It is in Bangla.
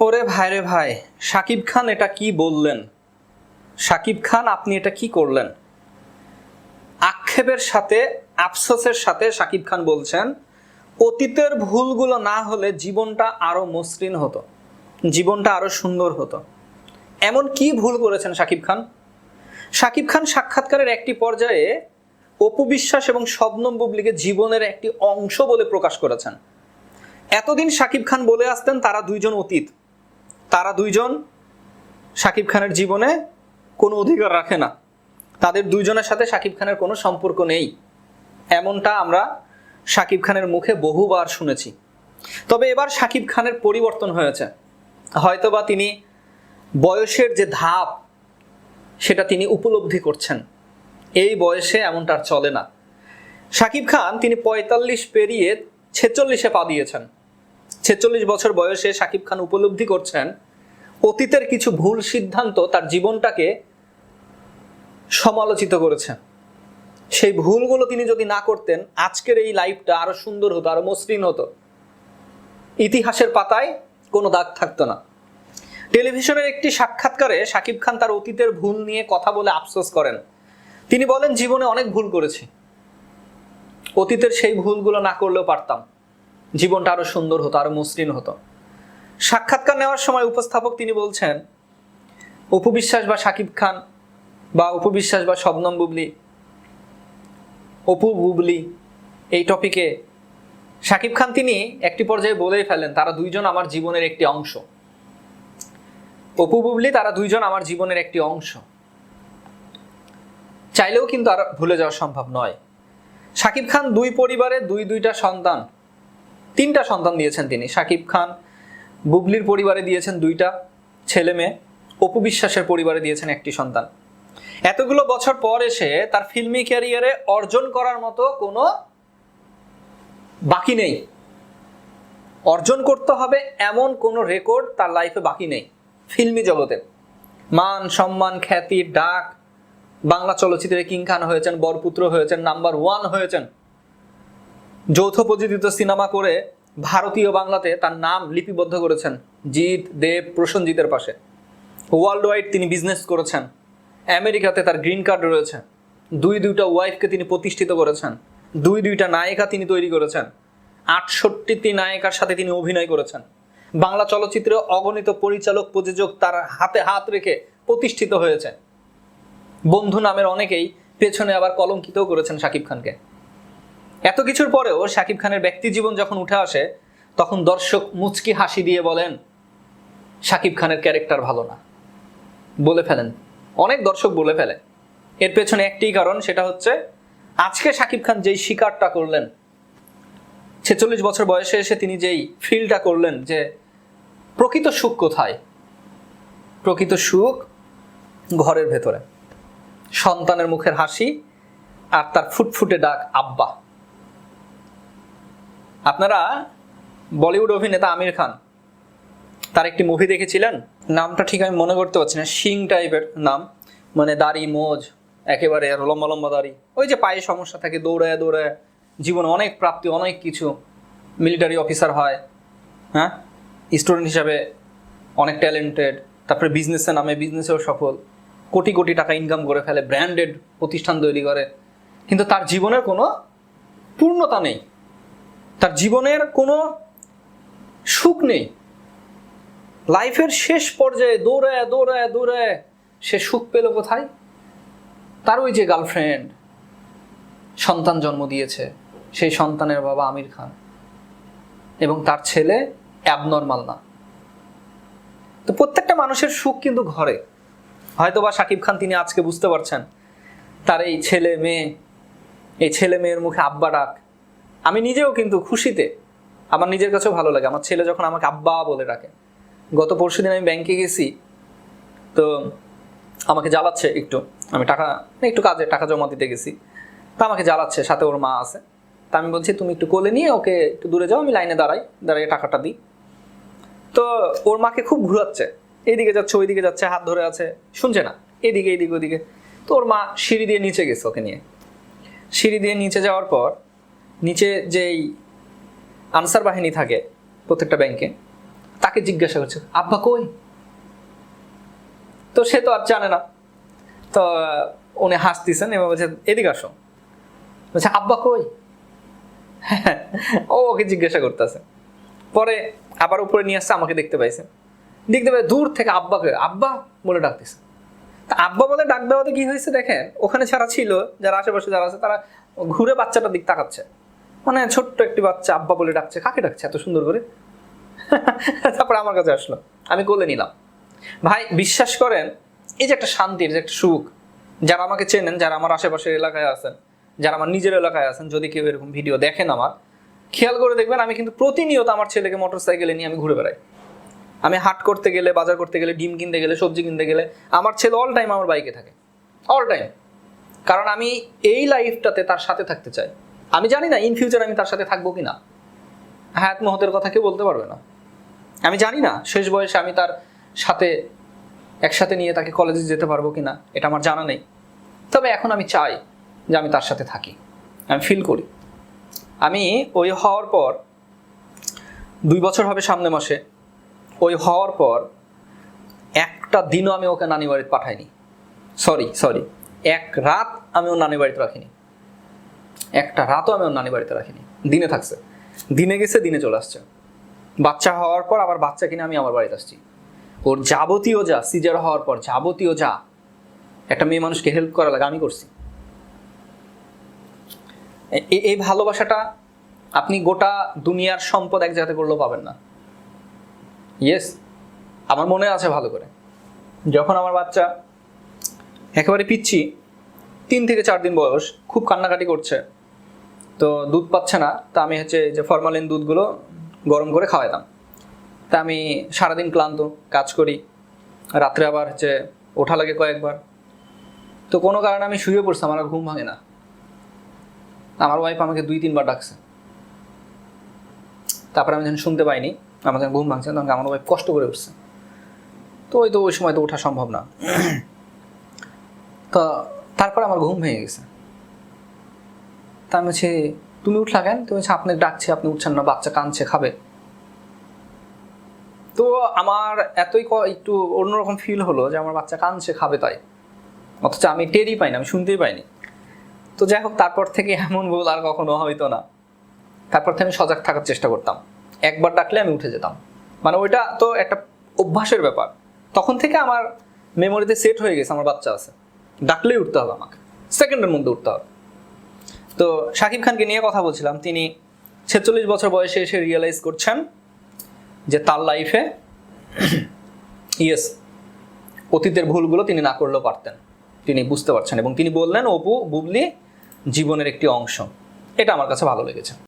ওরে ভাই রে ভাই, শাকিব খান এটা কি বললেন? শাকিব খান আপনি এটা কি করলেন? আক্ষেপের সাথে আফসোসের সাথে শাকিব খান বলছেন অতীতের ভুলগুলো না হলে জীবনটা আরো মসৃণ হতো, জীবনটা আরো সুন্দর হতো। এমন কি ভুল করেছেন শাকিব খান? শাকিব খান সাক্ষাৎকারের একটি পর্যায়ে অপু বিশ্বাস এবং শবনম বুবলীকে জীবনের একটি অংশ বলে প্রকাশ করেছেন। এতদিন শাকিব খান বলে আসতেন তারা দুইজন অতীত, তারা দুইজন শাকিব খানের জীবনে কোনো অধিকার রাখে না, তাদের দুইজনের সাথে শাকিব খানের কোনো সম্পর্ক নেই, এমনটা আমরা শাকিব খানের মুখে বহুবার শুনেছি। তবে এবার শাকিব খানের পরিবর্তন হয়েছে, হয়তোবা তিনি বয়সের যে ধাপ সেটা তিনি উপলব্ধি করছেন। এই বয়সে এমনটা আর চলে না। শাকিব খান তিনি ৪৫ পেরিয়ে ৪৬-এ পা দিয়েছেন। ৪৬ বছর বয়সে শাকিব খান উপলব্ধি করছেন অতীতের কিছু ভুল সিদ্ধান্ত তার জীবনটাকে সমালোচিত করেছে। সেই ভুলগুলো তিনি যদি না করতেন আজকের এই লাইফটা আরো সুন্দর হতো, আরো মসৃণ হতো, ইতিহাসের পাতায় কোনো দাগ থাকতো না। টেলিভিশনের একটি সাক্ষাৎকারে শাকিব খান তার অতীতের ভুল নিয়ে কথা বলে আফসোস করেন। তিনি বলেন, জীবনে অনেক ভুল করেছি, অতীতের সেই ভুলগুলো না করলেও পারতাম, জীবনটা আরো সুন্দর হতো, আরো মসৃণ হতো। সাক্ষাৎকার নেওয়ার সময় উপস্থাপক তিনি বলছেন অপু বিশ্বাস বা শাকিব খান বা অপু বিশ্বাস বা শবনম বুবলী, অপু বুবলী, এই টপিকে শাকিব খান তিনি একটি পর্যায়ে বলেই ফেলেন তারা দুইজন আমার জীবনের একটি অংশ। অপু বুবলী তারা দুইজন আমার জীবনের একটি অংশ। চাইলেও কিন্তু আর ভুলে যাওয়া সম্ভব নয়। শাকিব খান দুই পরিবারে দুইটা সন্তান, 3টা সন্তান দিয়েছেন তিনি। শাকিব খান বুবলির পরিবারে দিয়েছেন 2টা ছেলে মেয়ে, অপু বিশ্বাসের পরিবারে দিয়েছেন একটি সন্তান। এতগুলো বছর পর এসে তার ফিল্মি ক্যারিয়ারে অর্জন করার মতো কোনো বাকি নেই, অর্জন করতে হবে এমন কোনো রেকর্ড তার লাইফে বাকি নেই। ফিল্মি জগতে মান সম্মান খ্যাতির ডাক, বাংলা চলচ্চিত্রে কিং খান হয়েছেন, বরপুত্র হয়েছেন, নাম্বার 1 হয়েছেন, যৌথ প্রযোজিত সিনেমা করে ভারতীয় বাংলাতে তার নাম লিপিবদ্ধ করেছেন জিৎ, দেব, প্রসেনজিতের পাশে। ওয়ার্ল্ড ওয়াইড তিনি বিজনেস করেছেন, আমেরিকাতে তার গ্রিন কার্ড রয়েছে, 2টা ওয়াইফকে তিনি প্রতিষ্ঠিত করেছেন, 2টা নায়িকা তিনি তৈরি করেছেন, 68টি নায়িকার সাথে তিনি অভিনয় করেছেন। বাংলা চলচ্চিত্রে অগণিত পরিচালক প্রযোজক তার হাতে হাত রেখে প্রতিষ্ঠিত হয়েছে। বন্ধু নামের অনেকেই পেছনে আবার কলঙ্কিতও করেছেন শাকিব খানকে। এত কিছুর পরেও শাকিব খানের ব্যক্তি জীবন যখন উঠে আসে তখন দর্শক মুচকি হাসি দিয়ে বলেন শাকিব খানের ক্যারেক্টার ভালো না, বলে ফেলেন, অনেক দর্শক বলে ফেলে। এর পেছনে একটি কারণ, সেটা হচ্ছে আজকে শাকিব খান যেই শিকারটা করলেন, 46 বছর বয়সে এসে তিনি যেই ফিলটা করলেন যে প্রকৃত সুখ কোথায়, প্রকৃত সুখ ঘরের ভেতরে, সন্তানের মুখের হাসি আর তার ফুটফুটে ডাক আব্বা। আপনারা বলিউড অভিনেতা আমির খান তার একটি মুভি দেখেছিলেন, নামটা ঠিক আমি মনে করতে পারছি না, সিং টাইপের নাম, মানে দাড়ি মোজ একেবারে লম্বা লম্বা দাড়ি, ওই যে পায়ে সমস্যা থাকে, দৌড়ায় দৌড়ায় জীবনে অনেক প্রাপ্তি, অনেক কিছু, মিলিটারি অফিসার হয়, হ্যাঁ, স্টুডেন্ট হিসাবে অনেক ট্যালেন্টেড, তারপরে বিজনেসের নামে বিজনেসেও সফল, কোটি কোটি টাকা ইনকাম করে ফেলে, ব্র্যান্ডেড প্রতিষ্ঠান তৈরি করে, কিন্তু তার জীবনের কোনো পূর্ণতা নেই, তার জীবনের কোনো সুখ নেই। লাইফের শেষ পর্যায়ে দৌড়ায় দৌড়ায় দৌড়ায় সে সুখ পেল কোথায়? তার ওই যে গার্লফ্রেন্ড, সন্তান জন্ম দিয়েছে, সেই সন্তানের বাবা আমির খান, এবং তার ছেলে অ্যাবনর্মাল না। তো প্রত্যেকটা মানুষের সুখ কিন্তু ঘরে। হয়তোবা শাকিব খান তিনি আজকে বুঝতে পারছেন তার এই ছেলে মেয়ে, এই ছেলে মেয়ের মুখে আব্বা ডাক। আমি নিজেও কিন্তু খুশিতে, আমার নিজের কাছেও ভালো লাগে আমার ছেলে যখন আমাকে আব্বা বলে ডাকে। গত পরশুদিন আমি ব্যাংকে গেছি, তো আমাকে জ্বালাচ্ছে একটু, আমি একটু কাজে টাকা জমা দিতে গেছি, তা আমাকে জ্বালাচ্ছে, সাথে ওর মা আছে। তা আমি বলছি তুমি একটু কোলে নিয়ে ওকে একটু দূরে যাও, আমি লাইনে দাঁড়াই টাকাটা দিই। তো ওর মাকে খুব ঘুরাচ্ছে, এইদিকে যাচ্ছে ওইদিকে যাচ্ছে, হাত ধরে আছে, শুনছে না, এদিকে ওদিকে। তো ওর মা সিঁড়ি দিয়ে নিচে গেছে ওকে নিয়ে। সিঁড়ি দিয়ে নিচে যাওয়ার পর নিচে যেই আনসার বাহিনী থাকে প্রত্যেকটা ব্যাংকে, তাকে জিজ্ঞাসা করছে আব্বা কই, তো সে তো আর জানে না। তো উনি হাসতেছেন এবং বলছে এদিকে আসো, বলছে আব্বা কই, ও ওকে জিজ্ঞাসা করতেছে। পরে আবার উপরে নিয়ে আসছে, আমাকে দেখতে পাইছে, দেখতে পাই দূর থেকে আব্বাকে আব্বা বলে ডাকতেছে। তা আব্বা বলে ডাক দেওয়াতে কি হয়েছে দেখেন, ওখানে যারা ছিল, যারা আশেপাশে যারা আছে, তারা ঘুরে বাচ্চাটার দিক তাকাচ্ছে, মানে ছোট্ট একটি বাচ্চা আব্বা বলে ডাকছে, কাকে ডাকছে এত সুন্দর করে। তারপরে আমার কাছে আসলো, আমি কোলে নিলাম। ভাই বিশ্বাস করেন, এই যে একটা শান্তির যে একটা সুখ, যারা আমাকে চেনেন, যারা আমার আশেপাশের এলাকায় আছেন, যারা আমার নিজের এলাকায় আছেন, যদি কেউ এরকম ভিডিও দেখেন আমার, খেয়াল করে দেখবেন আমি কিন্তু প্রতিনিয়ত আমার ছেলেকে মোটরসাইকেলে নিয়ে আমি ঘুরে বেড়াই। আমি হাট করতে গেলে, বাজার করতে গেলে, ডিম কিনতে গেলে, সবজি কিনতে গেলে, আমার ছেলে অল টাইম আমার বাইকে থাকে, অল টাইম। কারণ আমি এই লাইফটাতে তার সাথে থাকতে চাই। আমি জানি না ইন ফিউচার আমি তার সাথে থাকবো কিনা, হায়াত মহতের কথা কেউ বলতে পারবে না। আমি জানি না শেষ বয়সে আমি তার সাথে একসাথে নিয়ে তাকে কলেজে যেতে পারবো কিনা, এটা আমার জানা নেই। তবে এখন আমি চাই যে আমি তার সাথে থাকি, আমি ফিল করি। আমি ওই হওয়ার পর 2 বছর হবে সামনে মাসে, ওই হওয়ার পর একটা দিনও আমি ওকে নানি বাড়িতে পাঠাইনি। সরি, এক রাত আমি ওর নানি বাড়িতে রাখিনি, একটা রাতও আমি ওর নানি বাড়িতে রাখিনি। দিনে থাকছে, দিনে গেছে, দিনে চলে আসছে। বাচ্চা হওয়ার পর আবার বাচ্চা কিনে আমি আমার বাড়িতে আসছি। ওর যাবতীয় যা সিজার হওয়ার পর যাবতীয় যা একটা মেয়ে মানুষকে হেল্প করা লাগে আমি করছি। এই ভালোবাসাটা আপনি গোটা দুনিয়ার সম্পদ এক জায়গাতে করলেও পাবেন না। ইয়েস, আমার মনে আছে ভালো করে, যখন আমার বাচ্চা একেবারে পিচ্ছি, 3 থেকে 4 দিন বয়স, খুব কান্নাকাটি করছে, তো দুধ পাচ্ছে না, তা আমি যে ফরমালিন দুধগুলো গরম করে খাওয়াইতাম। তা আমি সারাদিন ক্লান্ত, কাজ করি, রাত্রে আবার ওঠা লাগে কয়েকবার, তো কোনো কারণে আমি শুয়ে পড়ছি, আমার ঘুম ভাঙে না। আমার ওয়াইফ আমাকে 2-3 বার ডাকছে, তারপরে আমি যখন শুনতে পাইনি, আমার যখন ঘুম ভাঙছে, তখন আমার ওয়াইফ কষ্ট করে উঠছে। তো ওই সময় তো ওঠা সম্ভব না। তো তারপর আমার ঘুম ভেঙে গেছে। তা আমি বলছি তুমি উঠলা কেন? তুমি আপনাকে ডাকছে, আপনি উঠছেন না, বাচ্চা কাঁদছে, খাবে। তো আমার একটু অন্যরকম ফিল হলো যে আমার বাচ্চা কাঁদছে, খাবে, তাই, অথচ আমি টেরই পাইনি, আমি শুনতেই পাইনি। তো যাই হোক, তারপর থেকে এমন ভুল আর কখনো হইতো না। তারপর থেকে আমি সজাগ থাকার চেষ্টা করতাম, একবার ডাকলে আমি উঠে যেতাম। মানে ওইটা তো একটা অভ্যাসের ব্যাপার, তখন থেকে আমার মেমোরিতে সেট হয়ে গেছে আমার বাচ্চা আছে, ডাকলেই উঠতে হবে, আমাকে সেকেন্ডের মধ্যে উঠতে হবে। তো শাকিব খানকে নিয়ে কথা বলছিলাম, তিনি 46 বছর বয়সে এসে রিয়েলাইজ করছেন যে তার লাইফে অতীতের ভুলগুলো তিনি না করলেও পারতেন, তিনি বুঝতে পারছেন, এবং তিনি বললেন অপু বুবলি জীবনের একটি অংশ। এটা আমার কাছে ভালো লেগেছে।